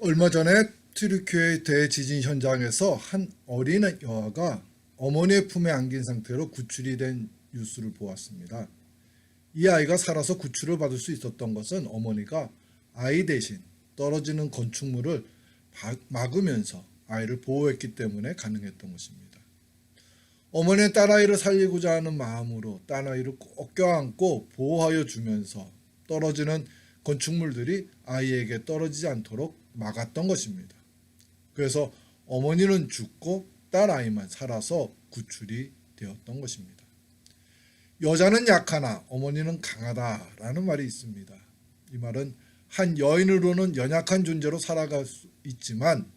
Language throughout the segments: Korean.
얼마 전에 튀르키예 대지진 현장에서 한 어린 여아가 어머니의 품에 안긴 상태로 구출이 된 뉴스를 보았습니다. 이 아이가 살아서 구출을 받을 수 있었던 것은 어머니가 아이 대신 떨어지는 건축물을 막으면서 아이를 보호했기 때문에 가능했던 것입니다. 어머니는 딸아이를 살리고자 하는 마음으로 딸아이를 꼭 껴안고 보호하여 주면서 떨어지는 건축물들이 아이에게 떨어지지 않도록 막았던 것입니다. 그래서 어머니는 죽고 딸아이만 살아서 구출이 되었던 것입니다. 여자는 약하나 어머니는 강하다라는 말이 있습니다. 이 말은 한 여인으로는 연약한 존재로 살아갈 수 있지만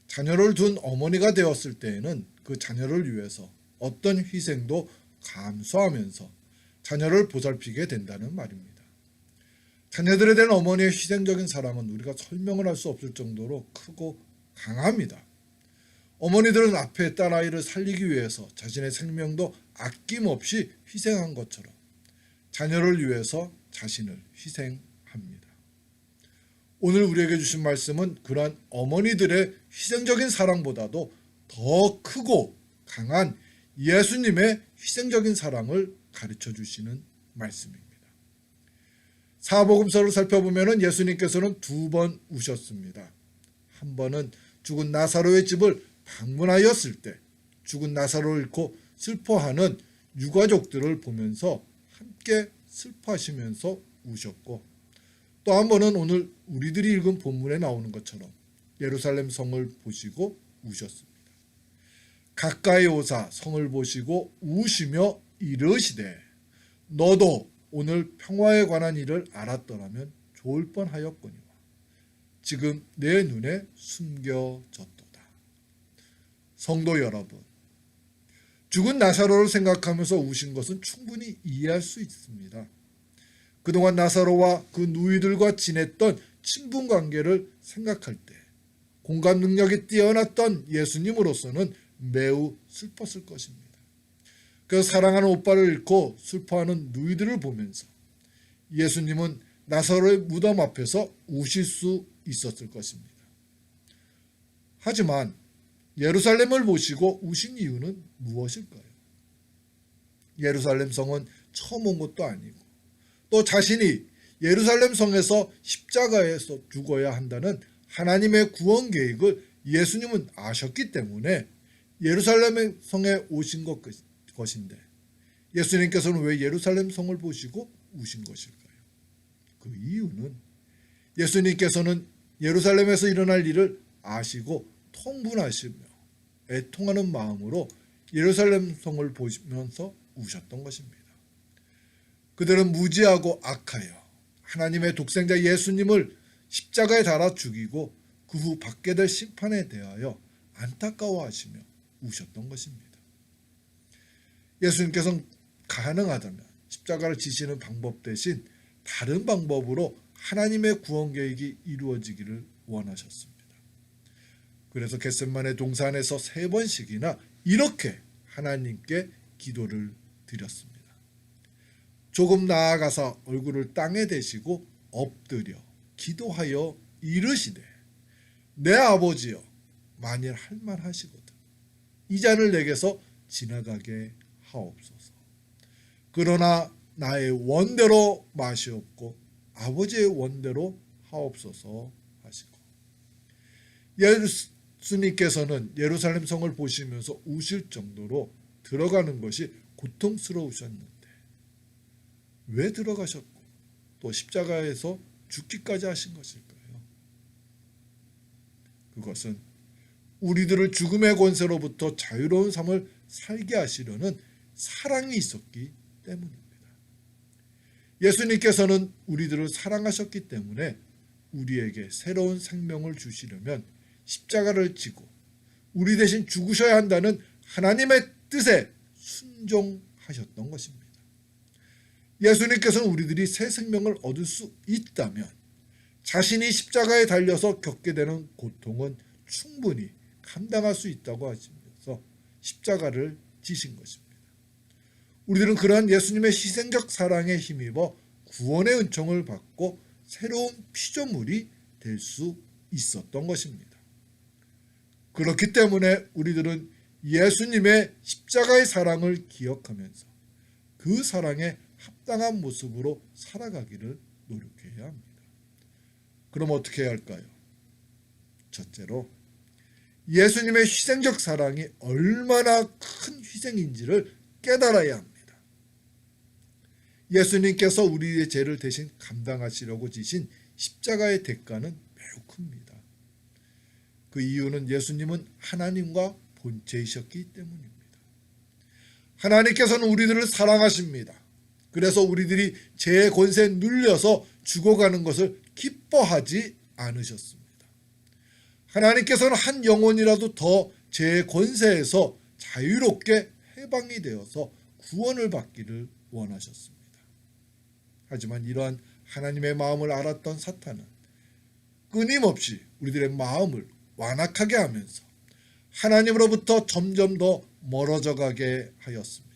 자녀를 둔 어머니가 되었을 때에는 그 자녀를 위해서 어떤 희생도 감수하면서 자녀를 보살피게 된다는 말입니다. 자녀들에 대한 어머니의 희생적인 사랑은 우리가 설명을 할 수 없을 정도로 크고 강합니다. 어머니들은 앞에 딸아이를 살리기 위해서 자신의 생명도 아낌없이 희생한 것처럼 자녀를 위해서 자신을 희생합니다. 오늘 우리에게 주신 말씀은 그러한 어머니들의 희생적인 사랑보다도 더 크고 강한 예수님의 희생적인 사랑을 가르쳐 주시는 말씀입니다. 사복음서를 살펴보면 예수님께서는 2번 우셨습니다. 한 번은 죽은 나사로의 집을 방문하였을 때 죽은 나사로를 잃고 슬퍼하는 유가족들을 보면서 함께 슬퍼하시면서 우셨고, 또 한 번은 오늘 우리들이 읽은 본문에 나오는 것처럼 예루살렘 성을 보시고 우셨습니다. 가까이 오사 성을 보시고 우시며 이르시되 너도 오늘 평화에 관한 일을 알았더라면 좋을 뻔하였거니와 지금 내 눈에 숨겨졌도다. 성도 여러분, 죽은 나사로를 생각하면서 우신 것은 충분히 이해할 수 있습니다. 그동안 나사로와 그 누이들과 지냈던 친분 관계를 생각할 때 공감 능력이 뛰어났던 예수님으로서는 매우 슬펐을 것입니다. 그래서 사랑하는 오빠를 잃고 슬퍼하는 누이들을 보면서 예수님은 나사로의 무덤 앞에서 우실 수 있었을 것입니다. 하지만 예루살렘을 보시고 우신 이유는 무엇일까요? 예루살렘 성은 처음 온 것도 아니고 또 자신이 예루살렘 성에서 십자가에서 죽어야 한다는 하나님의 구원 계획을 예수님은 아셨기 때문에 예루살렘 성에 오신 것인데 예수님께서는 왜 예루살렘 성을 보시고 우신 것일까요? 그 이유는 예수님께서는 예루살렘에서 일어날 일을 아시고 통분하시며 애통하는 마음으로 예루살렘 성을 보시면서 우셨던 것입니다. 그들은 무지하고 악하여 하나님의 독생자 예수님을 십자가에 달아 죽이고 그 후 받게 될 심판에 대하여 안타까워하시며 우셨던 것입니다. 예수님께서는 가능하다면 십자가를 지시는 방법 대신 다른 방법으로 하나님의 구원 계획이 이루어지기를 원하셨습니다. 그래서 겟세마네 동산에서 3번씩이나 이렇게 하나님께 기도를 드렸습니다. 조금 나아가서 얼굴을 땅에 대시고 엎드려 기도하여 이르시되 내 아버지여 만일 할 만하시거든 이 잔을 내게서 지나가게 하옵소서. 그러나 나의 원대로 마시옵고 아버지의 원대로 하옵소서 하시고, 예수님께서는 예루살렘 성을 보시면서 우실 정도로 들어가는 것이 고통스러우셨는데 왜 들어가셨고 또 십자가에서 죽기까지 하신 것일까요? 그것은 우리들을 죽음의 권세로부터 자유로운 삶을 살게 하시려는 사랑이 있었기 때문입니다. 예수님께서는 우리들을 사랑하셨기 때문에 우리에게 새로운 생명을 주시려면 십자가를 지고 우리 대신 죽으셔야 한다는 하나님의 뜻에 순종하셨던 것입니다. 예수님께서는 우리들이 새 생명을 얻을 수 있다면 자신이 십자가에 달려서 겪게 되는 고통은 충분히 감당할 수 있다고 하시면서 십자가를 지신 것입니다. 우리들은 그러한 예수님의 희생적 사랑에 힘입어 구원의 은총을 받고 새로운 피조물이 될 수 있었던 것입니다. 그렇기 때문에 우리들은 예수님의 십자가의 사랑을 기억하면서 그 사랑에 합당한 모습으로 살아가기를 노력해야 합니다. 그럼 어떻게 해야 할까요? 첫째로 예수님의 희생적 사랑이 얼마나 큰 희생인지를 깨달아야 합니다. 예수님께서 우리의 죄를 대신 감당하시려고 지신 십자가의 대가는 매우 큽니다. 그 이유는 예수님은 하나님과 본체이셨기 때문입니다. 하나님께서는 우리들을 사랑하십니다. 그래서 우리들이 죄의 권세에 눌려서 죽어가는 것을 기뻐하지 않으셨습니다. 하나님께서는 한 영혼이라도 더 죄의 권세에서 자유롭게 해방이 되어서 구원을 받기를 원하셨습니다. 하지만 이러한 하나님의 마음을 알았던 사탄은 끊임없이 우리들의 마음을 완악하게 하면서 하나님으로부터 점점 더 멀어져 가게 하였습니다.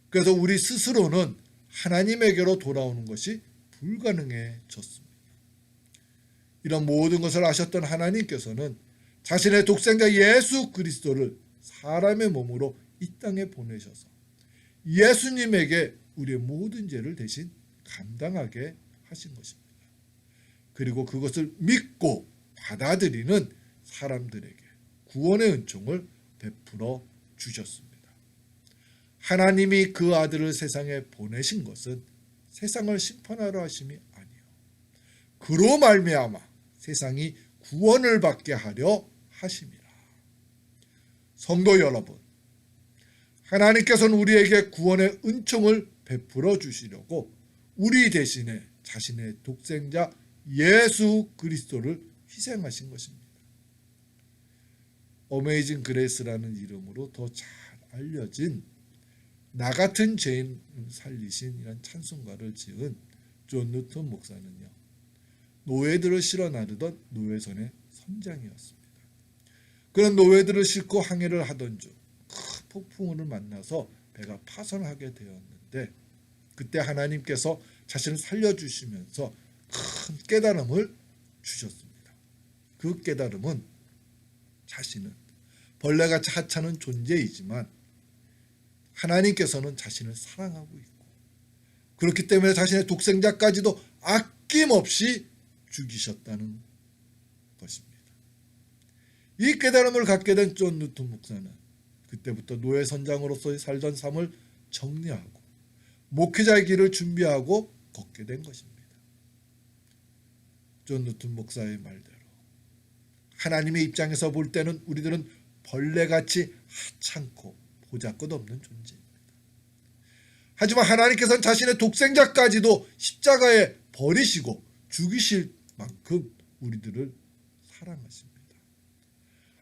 그래서 우리 스스로는 하나님에게로 돌아오는 것이 불가능해졌습니다. 이런 모든 것을 아셨던 하나님께서는 자신의 독생자 예수 그리스도를 사람의 몸으로 이 땅에 보내셔서 예수님에게 우리의 모든 죄를 대신 감당하게 하신 것입니다. 그리고 그것을 믿고 받아들이는 사람들에게 구원의 은총을 베풀어 주셨습니다. 하나님이 그 아들을 세상에 보내신 것은 세상을 심판하러 하심이 아니요 그로 말미암아 세상이 구원을 받게 하려 하심이라. 성도 여러분, 하나님께서는 우리에게 구원의 은총을 베풀어 주시려고 우리 대신에 자신의 독생자 예수 그리스도를 희생하신 것입니다. 어메이징 그레이스라는 이름으로 더 잘 알려진 나 같은 죄인을 살리신 이런 찬송가를 지은 존 뉴턴 목사는요, 노예들을 실어 나르던 노예선의 선장이었습니다. 그런 노예들을 싣고 항해를 하던 중 큰 폭풍우를 만나서 배가 파손하게 되었는데 그때 하나님께서 자신을 살려주시면서 큰 깨달음을 주셨습니다. 그 깨달음은 자신은 벌레같이 하찮은 존재이지만 하나님께서는 자신을 사랑하고 있고 그렇기 때문에 자신의 독생자까지도 아낌없이 죽이셨다는 것입니다. 이 깨달음을 갖게 된 존 뉴턴 목사는 그때부터 노예 선장으로서의 살던 삶을 정리하고 목회자의 길을 준비하고 걷게 된 것입니다. 존 뉴턴 목사의 말대로 하나님의 입장에서 볼 때는 우리들은 벌레같이 하찮고 보잘것없는 존재입니다. 하지만 하나님께서는 자신의 독생자까지도 십자가에 버리시고 죽이실 만큼 우리들을 사랑하십니다.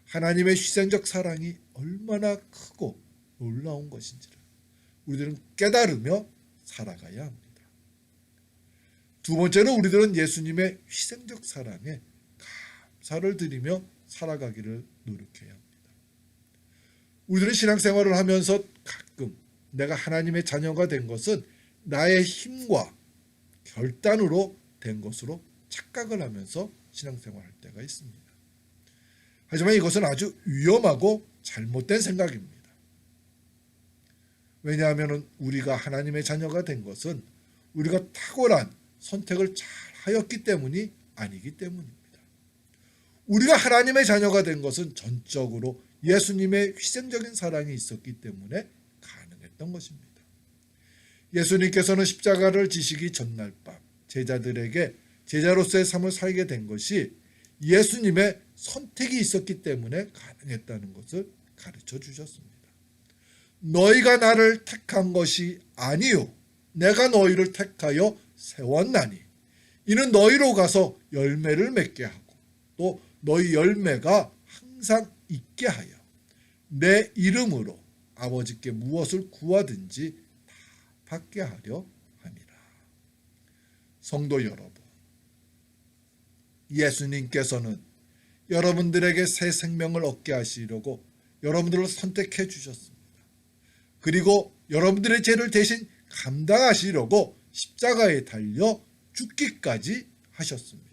하나님의 희생적 사랑이 얼마나 크고 놀라운 것인지를 우리들은 깨달으며 살아가야 합니다. 두 번째는 우리들은 예수님의 희생적 사랑에 감사를 드리며 살아가기를 노력해야 합니다. 우리들은 신앙생활을 하면서 가끔 내가 하나님의 자녀가 된 것은 나의 힘과 결단으로 된 것으로 착각을 하면서 신앙생활할 때가 있습니다. 하지만 이것은 아주 위험하고 잘못된 생각입니다. 왜냐하면 우리가 하나님의 자녀가 된 것은 우리가 탁월한 선택을 잘 하였기 때문이 아니기 때문입니다. 우리가 하나님의 자녀가 된 것은 전적으로 예수님의 희생적인 사랑이 있었기 때문에 가능했던 것입니다. 예수님께서는 십자가를 지시기 전날 밤 제자들에게 제자로서의 삶을 살게 된 것이 예수님의 선택이 있었기 때문에 가능했다는 것을 가르쳐 주셨습니다. 너희가 나를 택한 것이 아니요 내가 너희를 택하여 세웠나니 이는 너희로 가서 열매를 맺게 하고 또 너희 열매가 항상 있게 하여 내 이름으로 아버지께 무엇을 구하든지 다 받게 하려 함이라. 성도 여러분, 예수님께서는 여러분들에게 새 생명을 얻게 하시려고 여러분들을 선택해 주셨습니다. 그리고 여러분들의 죄를 대신 감당하시려고 십자가에 달려 죽기까지 하셨습니다.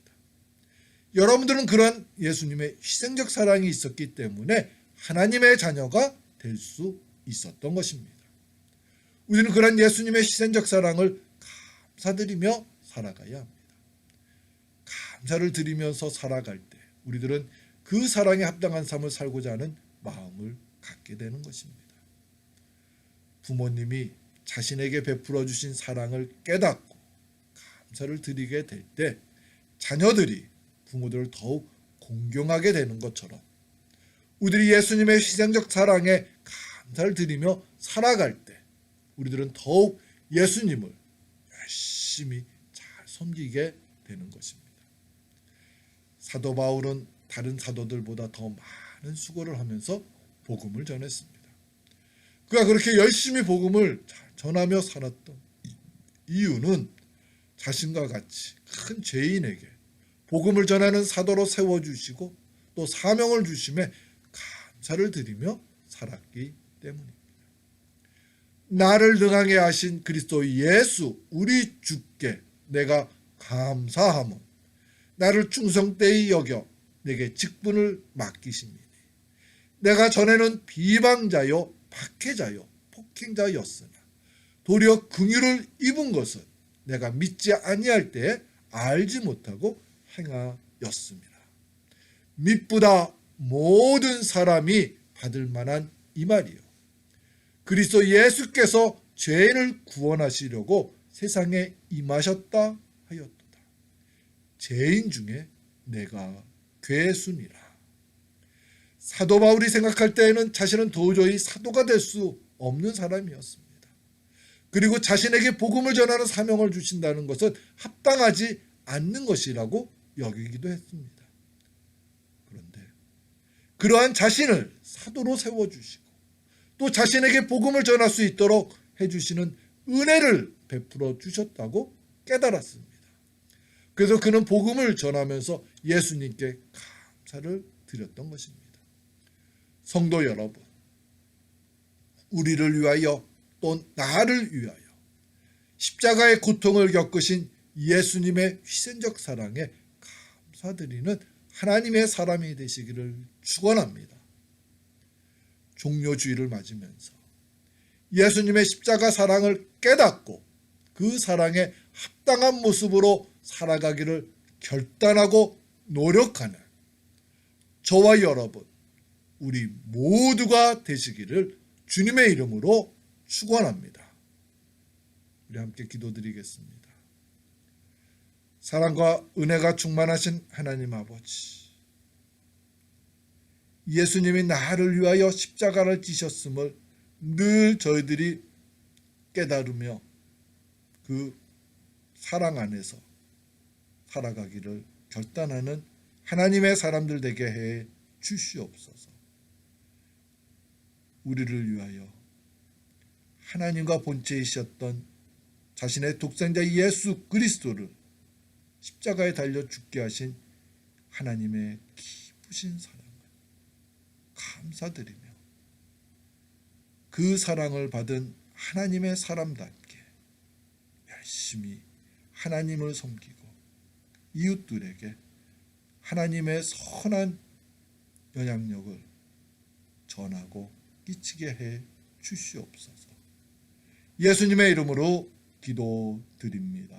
여러분들은 그런 예수님의 희생적 사랑이 있었기 때문에 하나님의 자녀가 될 수 있었던 것입니다. 우리는 그런 예수님의 희생적 사랑을 감사드리며 살아가야 합니다. 감사를 드리면서 살아갈 때 우리들은 그 사랑에 합당한 삶을 살고자 하는 마음을 갖게 되는 것입니다. 부모님이 자신에게 베풀어 주신 사랑을 깨닫고 감사를 드리게 될 때 자녀들이 부모들을 더욱 공경하게 되는 것처럼 우리들이 예수님의 희생적 사랑에 감사를 드리며 살아갈 때 우리들은 더욱 예수님을 열심히 잘 섬기게 되는 것입니다. 사도 바울은 다른 사도들보다 더 많은 수고를 하면서 복음을 전했습니다. 그가 그렇게 열심히 복음을 잘 전하며 살았던 이유는 자신과 같이 큰 죄인에게 복음을 전하는 사도로 세워주시고 또 사명을 주심에 감사를 드리며 살았기 때문입니다. 나를 능하게 하신 그리스도 예수 우리 주께 내가 감사함은 나를 충성되이 여겨 내게 직분을 맡기시니 내가 전에는 비방자요 박해자요 폭행자였으나 도리어 긍휼을 입은 것은 내가 믿지 아니할 때에 알지 못하고 행하였습니다. 믿보다 모든 사람이 받을 만한 이 말이요 그리스도 예수께서 죄인을 구원하시려고 세상에 임하셨다 하였도다. 죄인 중에 내가 괴순이라. 사도 바울이 생각할 때에는 자신은 도저히 사도가 될 수 없는 사람이었습니다. 그리고 자신에게 복음을 전하는 사명을 주신다는 것은 합당하지 않는 것이라고 여기기도 했습니다. 그런데 그러한 자신을 사도로 세워주시고 또 자신에게 복음을 전할 수 있도록 해주시는 은혜를 베풀어 주셨다고 깨달았습니다. 그래서 그는 복음을 전하면서 예수님께 감사를 드렸던 것입니다. 성도 여러분, 우리를 위하여 또 나를 위하여 십자가의 고통을 겪으신 예수님의 희생적 사랑에 감사드리는 하나님의 사람이 되시기를 축원합니다. 종료주의를 맞으면서 예수님의 십자가 사랑을 깨닫고 그 사랑에 합당한 모습으로 살아가기를 결단하고 노력하는 저와 여러분 우리 모두가 되시기를 주님의 이름으로 축원합니다. 우리 함께 기도드리겠습니다. 사랑과 은혜가 충만하신 하나님 아버지, 예수님이 나를 위하여 십자가를 지셨음을 늘 저희들이 깨달으며 그 사랑 안에서 살아가기를 결단하는 하나님의 사람들 되게 해 주시옵소서. 우리를 위하여 하나님과 본체이셨던 자신의 독생자 예수 그리스도를 십자가에 달려 죽게 하신 하나님의 기쁘신 사랑을 감사드리며 그 사랑을 받은 하나님의 사람답게 열심히 하나님을 섬기고 이웃들에게 하나님의 선한 영향력을 전하고 끼치게 해 주시옵소서. 예수님의 이름으로 기도드립니다.